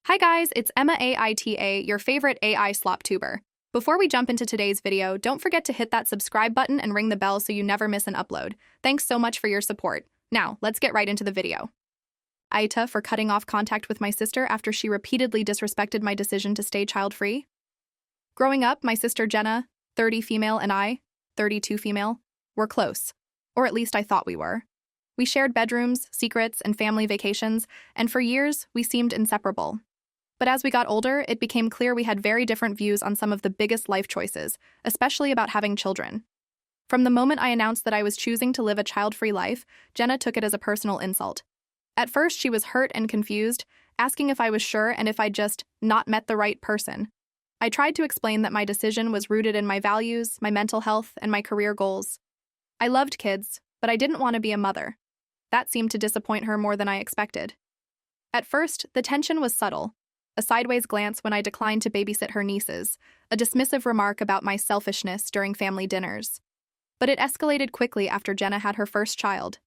Hi guys, it's Emma AITA, your favorite AI slop tuber. Before we jump into today's video, don't forget to hit that subscribe button and ring the bell so you never miss an upload. Thanks so much for your support. Now, let's get right into the video. AITA for cutting off contact with my sister after she repeatedly disrespected my decision to stay child-free. Growing up, my sister Jenna, 30 female, and I, 32 female, were close. Or at least I thought we were. We shared bedrooms, secrets, and family vacations, and for years, we seemed inseparable. But as we got older, it became clear we had very different views on some of the biggest life choices, especially about having children. From the moment I announced that I was choosing to live a child-free life, Jenna took it as a personal insult. At first, she was hurt and confused, asking if I was sure and if I'd just not met the right person. I tried to explain that my decision was rooted in my values, my mental health, and my career goals. I loved kids, but I didn't want to be a mother. That seemed to disappoint her more than I expected. At first, the tension was subtle. A sideways glance when I declined to babysit her nieces, a dismissive remark about my selfishness during family dinners. But it escalated quickly after Jenna had her first child.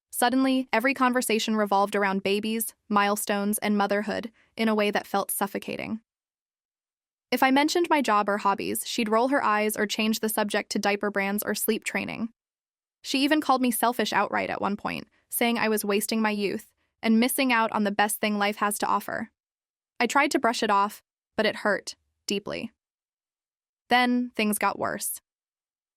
Suddenly, every conversation revolved around babies, milestones, and motherhood in a way that felt suffocating. If I mentioned my job or hobbies, she'd roll her eyes or change the subject to diaper brands or sleep training. She even called me selfish outright at one point, saying I was wasting my youth and missing out on the best thing life has to offer. I tried to brush it off, but it hurt deeply. Then, things got worse.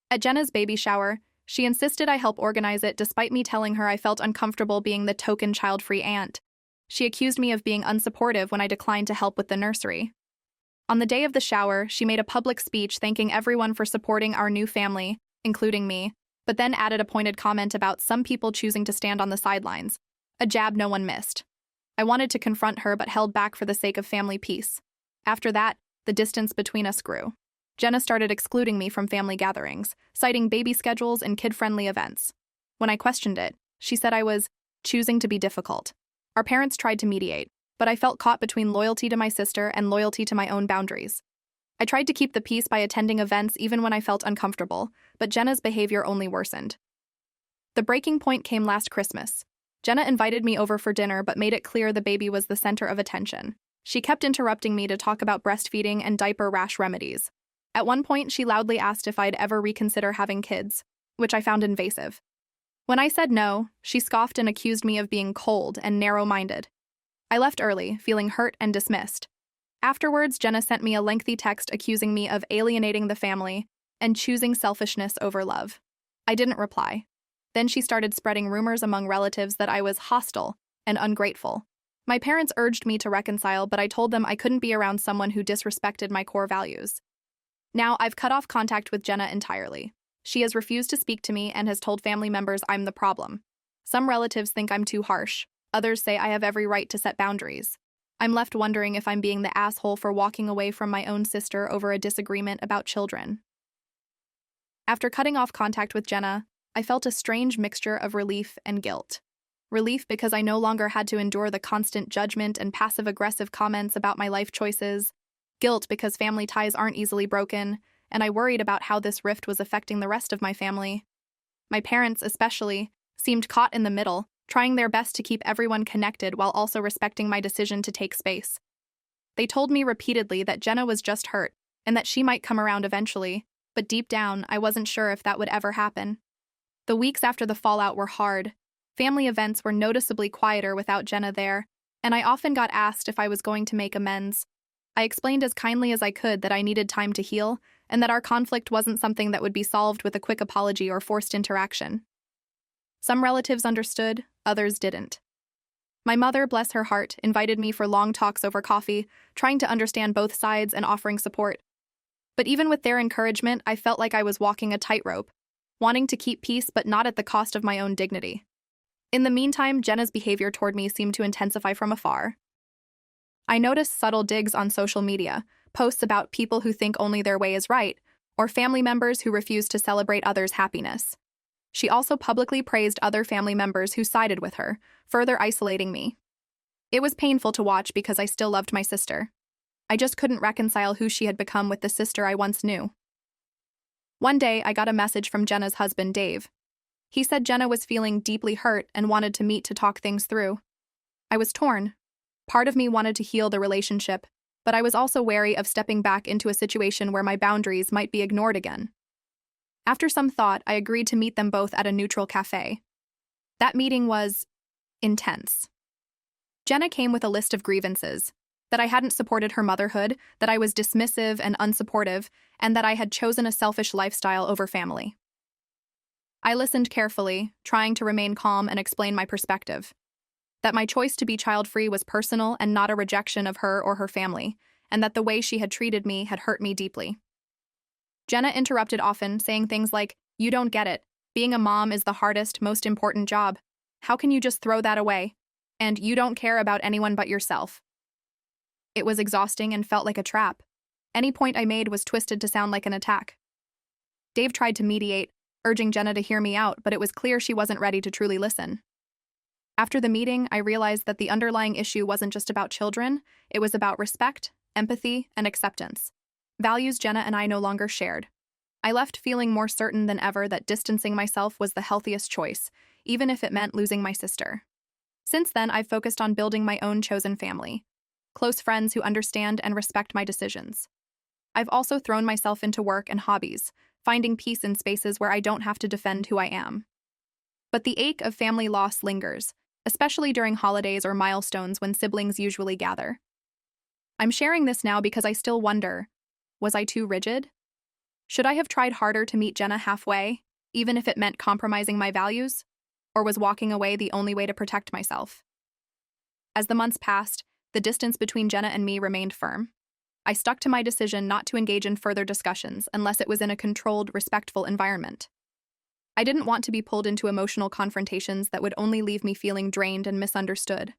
At Jenna's baby shower, she insisted I help organize it despite me telling her I felt uncomfortable being the token child-free aunt. She accused me of being unsupportive when I declined to help with the nursery. On the day of the shower, she made a public speech thanking everyone for supporting our new family, including me, but then added a pointed comment about some people choosing to stand on the sidelines, a jab no one missed. I wanted to confront her but held back for the sake of family peace. After that, the distance between us grew. Jenna started excluding me from family gatherings, citing baby schedules and kid-friendly events. When I questioned it, she said I was choosing to be difficult. Our parents tried to mediate, but I felt caught between loyalty to my sister and loyalty to my own boundaries. I tried to keep the peace by attending events even when I felt uncomfortable, but Jenna's behavior only worsened. The breaking point came last Christmas. Jenna invited me over for dinner but made it clear the baby was the center of attention. She kept interrupting me to talk about breastfeeding and diaper rash remedies. At one point, she loudly asked if I'd ever reconsider having kids, which I found invasive. When I said no, she scoffed and accused me of being cold and narrow-minded. I left early, feeling hurt and dismissed. Afterwards, Jenna sent me a lengthy text accusing me of alienating the family and choosing selfishness over love. I didn't reply. Then she started spreading rumors among relatives that I was hostile and ungrateful. My parents urged me to reconcile, but I told them I couldn't be around someone who disrespected my core values. Now, I've cut off contact with Jenna entirely. She has refused to speak to me and has told family members I'm the problem. Some relatives think I'm too harsh. Others say I have every right to set boundaries. I'm left wondering if I'm being the asshole for walking away from my own sister over a disagreement about children. After cutting off contact with Jenna, I felt a strange mixture of relief and guilt. Relief because I no longer had to endure the constant judgment and passive-aggressive comments about my life choices. Guilt because family ties aren't easily broken, and I worried about how this rift was affecting the rest of my family. My parents, especially, seemed caught in the middle, trying their best to keep everyone connected while also respecting my decision to take space. They told me repeatedly that Jenna was just hurt, and that she might come around eventually, but deep down, I wasn't sure if that would ever happen. The weeks after the fallout were hard. Family events were noticeably quieter without Jenna there, and I often got asked if I was going to make amends. I explained as kindly as I could that I needed time to heal, and that our conflict wasn't something that would be solved with a quick apology or forced interaction. Some relatives understood, others didn't. My mother, bless her heart, invited me for long talks over coffee, trying to understand both sides and offering support. But even with their encouragement, I felt like I was walking a tightrope, wanting to keep peace but not at the cost of my own dignity. In the meantime, Jenna's behavior toward me seemed to intensify from afar. I noticed subtle digs on social media, posts about people who think only their way is right, or family members who refuse to celebrate others' happiness. She also publicly praised other family members who sided with her, further isolating me. It was painful to watch because I still loved my sister. I just couldn't reconcile who she had become with the sister I once knew. One day, I got a message from Jenna's husband, Dave. He said Jenna was feeling deeply hurt and wanted to meet to talk things through. I was torn. Part of me wanted to heal the relationship, but I was also wary of stepping back into a situation where my boundaries might be ignored again. After some thought, I agreed to meet them both at a neutral cafe. That meeting was intense. Jenna came with a list of grievances: that I hadn't supported her motherhood, that I was dismissive and unsupportive, and that I had chosen a selfish lifestyle over family. I listened carefully, trying to remain calm and explain my perspective. That my choice to be child-free was personal and not a rejection of her or her family, and that the way she had treated me had hurt me deeply. Jenna interrupted often, saying things like, "You don't get it. Being a mom is the hardest, most important job. How can you just throw that away? And you don't care about anyone but yourself." It was exhausting and felt like a trap. Any point I made was twisted to sound like an attack. Dave tried to mediate, urging Jenna to hear me out, but it was clear she wasn't ready to truly listen. After the meeting, I realized that the underlying issue wasn't just about children, it was about respect, empathy, and acceptance. Values Jenna and I no longer shared. I left feeling more certain than ever that distancing myself was the healthiest choice, even if it meant losing my sister. Since then, I've focused on building my own chosen family, close friends who understand and respect my decisions. I've also thrown myself into work and hobbies, finding peace in spaces where I don't have to defend who I am. But the ache of family loss lingers, especially during holidays or milestones when siblings usually gather. I'm sharing this now because I still wonder, was I too rigid? Should I have tried harder to meet Jenna halfway, even if it meant compromising my values? Or was walking away the only way to protect myself? As the months passed, the distance between Jenna and me remained firm. I stuck to my decision not to engage in further discussions unless it was in a controlled, respectful environment. I didn't want to be pulled into emotional confrontations that would only leave me feeling drained and misunderstood.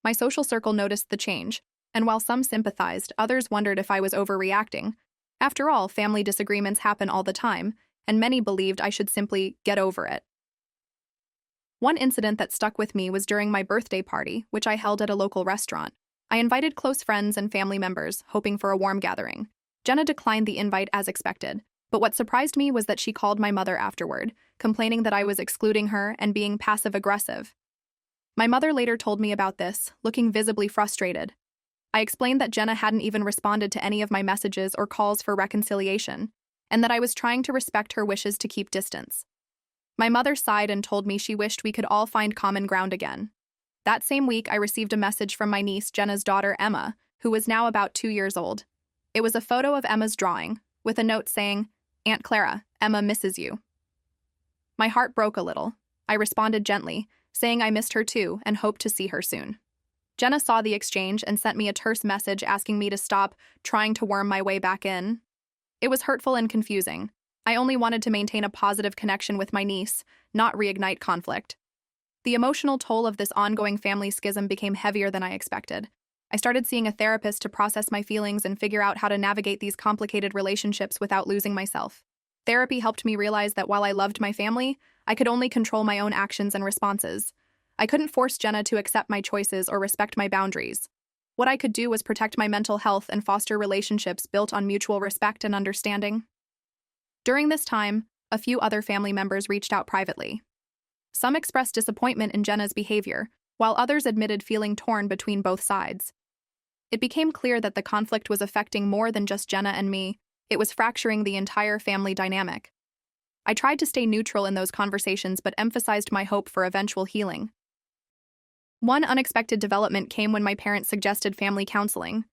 My social circle noticed the change, and while some sympathized, others wondered if I was overreacting. After all, family disagreements happen all the time, and many believed I should simply get over it. One incident that stuck with me was during my birthday party, which I held at a local restaurant. I invited close friends and family members, hoping for a warm gathering. Jenna declined the invite as expected, but what surprised me was that she called my mother afterward, complaining that I was excluding her and being passive-aggressive. My mother later told me about this, looking visibly frustrated. I explained that Jenna hadn't even responded to any of my messages or calls for reconciliation, and that I was trying to respect her wishes to keep distance. My mother sighed and told me she wished we could all find common ground again. That same week, I received a message from my niece, Jenna's daughter, Emma, who was now about 2 years old. It was a photo of Emma's drawing, with a note saying, "Aunt Clara, Emma misses you." My heart broke a little. I responded gently, saying I missed her too and hoped to see her soon. Jenna saw the exchange and sent me a terse message asking me to stop trying to worm my way back in. It was hurtful and confusing. I only wanted to maintain a positive connection with my niece, not reignite conflict. The emotional toll of this ongoing family schism became heavier than I expected. I started seeing a therapist to process my feelings and figure out how to navigate these complicated relationships without losing myself. Therapy helped me realize that while I loved my family, I could only control my own actions and responses. I couldn't force Jenna to accept my choices or respect my boundaries. What I could do was protect my mental health and foster relationships built on mutual respect and understanding. During this time, a few other family members reached out privately. Some expressed disappointment in Jenna's behavior, while others admitted feeling torn between both sides. It became clear that the conflict was affecting more than just Jenna and me. It was fracturing the entire family dynamic. I tried to stay neutral in those conversations but emphasized my hope for eventual healing. One unexpected development came when my parents suggested family counseling.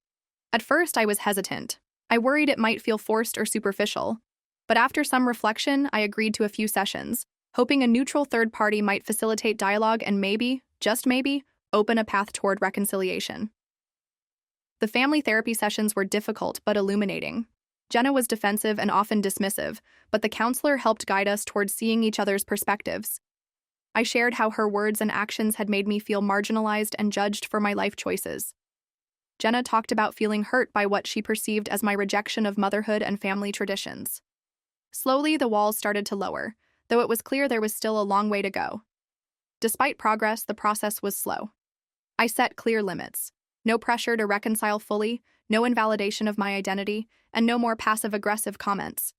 At first, I was hesitant. I worried it might feel forced or superficial. But after some reflection, I agreed to a few sessions, hoping a neutral third party might facilitate dialogue and maybe, just maybe, open a path toward reconciliation. The family therapy sessions were difficult but illuminating. Jenna was defensive and often dismissive, but the counselor helped guide us towards seeing each other's perspectives. I shared how her words and actions had made me feel marginalized and judged for my life choices. Jenna talked about feeling hurt by what she perceived as my rejection of motherhood and family traditions. Slowly, the walls started to lower, though it was clear there was still a long way to go. Despite progress, the process was slow. I set clear limits. No pressure to reconcile fully, no invalidation of my identity, and no more passive-aggressive comments.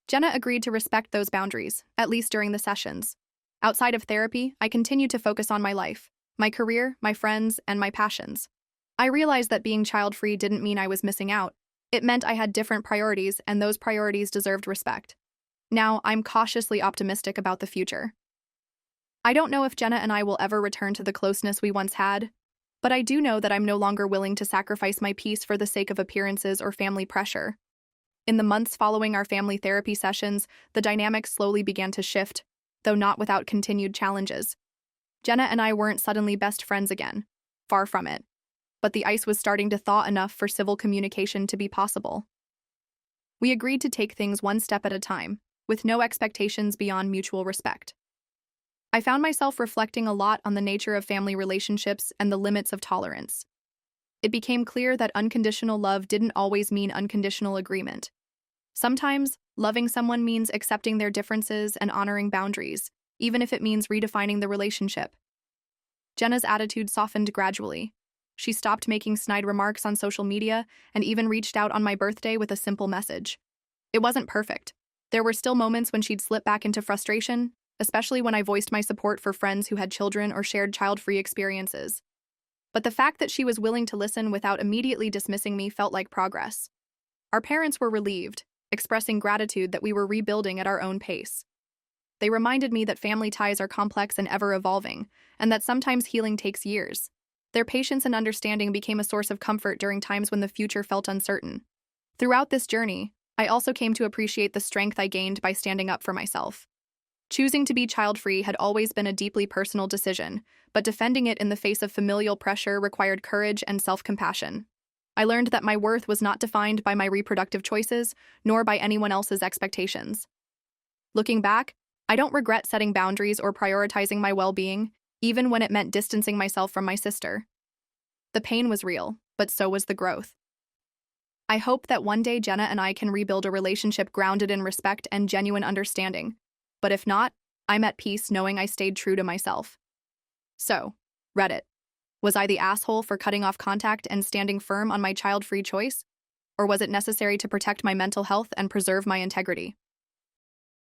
Jenna agreed to respect those boundaries, at least during the sessions. Outside of therapy, I continued to focus on my life, my career, my friends, and my passions. I realized that being child-free didn't mean I was missing out. It meant I had different priorities, and those priorities deserved respect. Now, I'm cautiously optimistic about the future. I don't know if Jenna and I will ever return to the closeness we once had, but I do know that I'm no longer willing to sacrifice my peace for the sake of appearances or family pressure. In the months following our family therapy sessions, the dynamics slowly began to shift, though not without continued challenges. Jenna and I weren't suddenly best friends again. Far from it. But the ice was starting to thaw enough for civil communication to be possible. We agreed to take things one step at a time, with no expectations beyond mutual respect. I found myself reflecting a lot on the nature of family relationships and the limits of tolerance. It became clear that unconditional love didn't always mean unconditional agreement. Sometimes, loving someone means accepting their differences and honoring boundaries, even if it means redefining the relationship. Jenna's attitude softened gradually. She stopped making snide remarks on social media and even reached out on my birthday with a simple message. It wasn't perfect. There were still moments when she'd slip back into frustration, especially when I voiced my support for friends who had children or shared child-free experiences. But the fact that she was willing to listen without immediately dismissing me felt like progress. Our parents were relieved, expressing gratitude that we were rebuilding at our own pace. They reminded me that family ties are complex and ever-evolving, and that sometimes healing takes years. Their patience and understanding became a source of comfort during times when the future felt uncertain. Throughout this journey, I also came to appreciate the strength I gained by standing up for myself. Choosing to be child-free had always been a deeply personal decision, but defending it in the face of familial pressure required courage and self-compassion. I learned that my worth was not defined by my reproductive choices, nor by anyone else's expectations. Looking back, I don't regret setting boundaries or prioritizing my well-being, even when it meant distancing myself from my sister. The pain was real, but so was the growth. I hope that one day Jenna and I can rebuild a relationship grounded in respect and genuine understanding. But if not, I'm at peace knowing I stayed true to myself. So, Reddit. Was I the asshole for cutting off contact and standing firm on my child-free choice? Or was it necessary to protect my mental health and preserve my integrity?